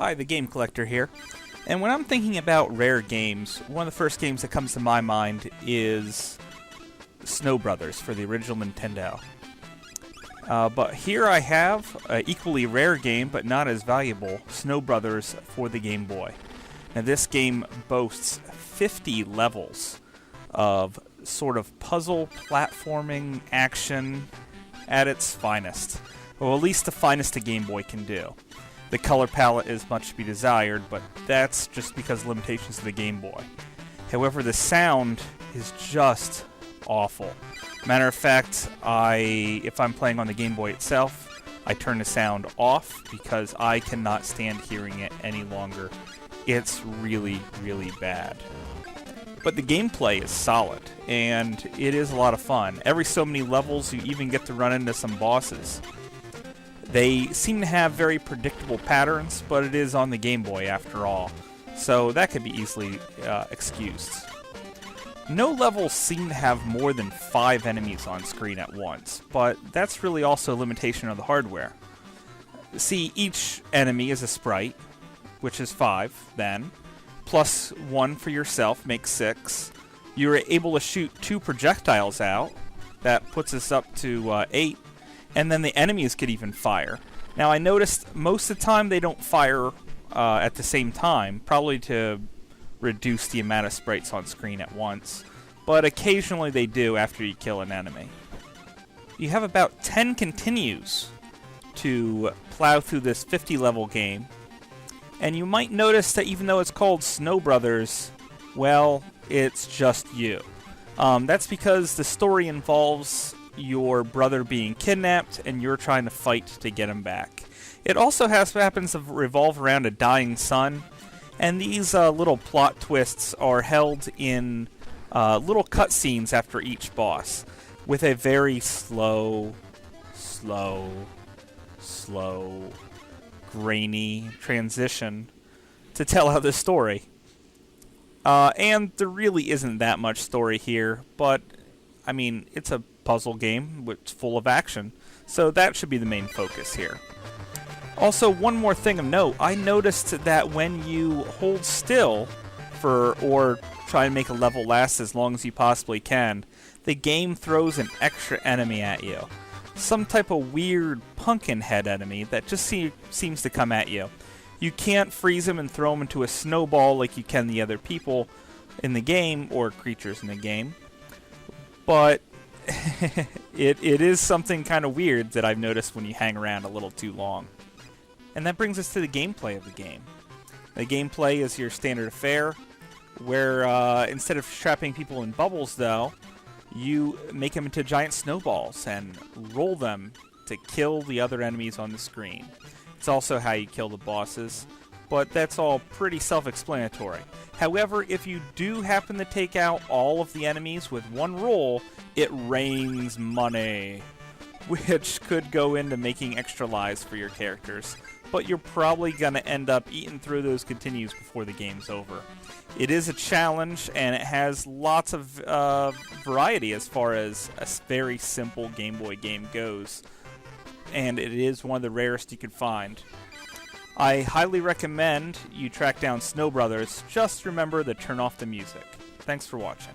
Hi, the Game Collector here. And when I'm thinking about rare games, one of the first games that comes to my mind is Snow Brothers for the original Nintendo. But here I have an equally rare game, but not as valuable, Snow Brothers for the Game Boy. Now this game boasts 50 levels of sort of puzzle, platforming, action at its finest. Well, at least the finest a Game Boy can do. The color palette is much to be desired, but that's just because of limitations of the Game Boy. However, the sound is just awful. Matter of fact, if I'm playing on the Game Boy itself, I turn the sound off because I cannot stand hearing it any longer. It's really, really bad. But the gameplay is solid, and it is a lot of fun. Every so many levels, you even get to run into some bosses. They seem to have very predictable patterns, but it is on the Game Boy after all, so that could be easily excused. No levels seem to have more than 5 enemies on screen at once, but that's really also a limitation of the hardware. See, each enemy is a sprite, which is 5 then, plus 1 for yourself makes 6. You're able to shoot 2 projectiles out, that puts us up to 8. And then the enemies could even fire. Now I noticed most of the time they don't fire at the same time, probably to reduce the amount of sprites on screen at once, but occasionally they do after you kill an enemy. You have about 10 continues to plow through this 50 level game, and you might notice that even though it's called Snow Brothers, well, it's just you. That's because the story involves your brother being kidnapped and you're trying to fight to get him back. It also happens to revolve around a dying son, and these little plot twists are held in little cutscenes after each boss, with a very slow, grainy transition to tell out the story. And there really isn't that much story here, but I mean, it's a puzzle game which is full of action, so that should be the main focus here. Also, one more thing of note, I noticed that when you hold still or try and make a level last as long as you possibly can, the game throws an extra enemy at you. Some type of weird pumpkin head enemy that just seems to come at you. You can't freeze him and throw him into a snowball like you can the other people in the game, or creatures in the game, but it is something kind of weird that I've noticed when you hang around a little too long. And that brings us to the gameplay of the game. The gameplay is your standard affair, where instead of trapping people in bubbles, though, you make them into giant snowballs and roll them to kill the other enemies on the screen. It's also how you kill the bosses, but that's all pretty self-explanatory. However, if you do happen to take out all of the enemies with one roll, it rains money, which could go into making extra lives for your characters, but you're probably going to end up eating through those continues before the game's over. It is a challenge, and it has lots of variety as far as a very simple Game Boy game goes, and it is one of the rarest you can find. I highly recommend you track down Snow Brothers. Just remember to turn off the music. Thanks for watching.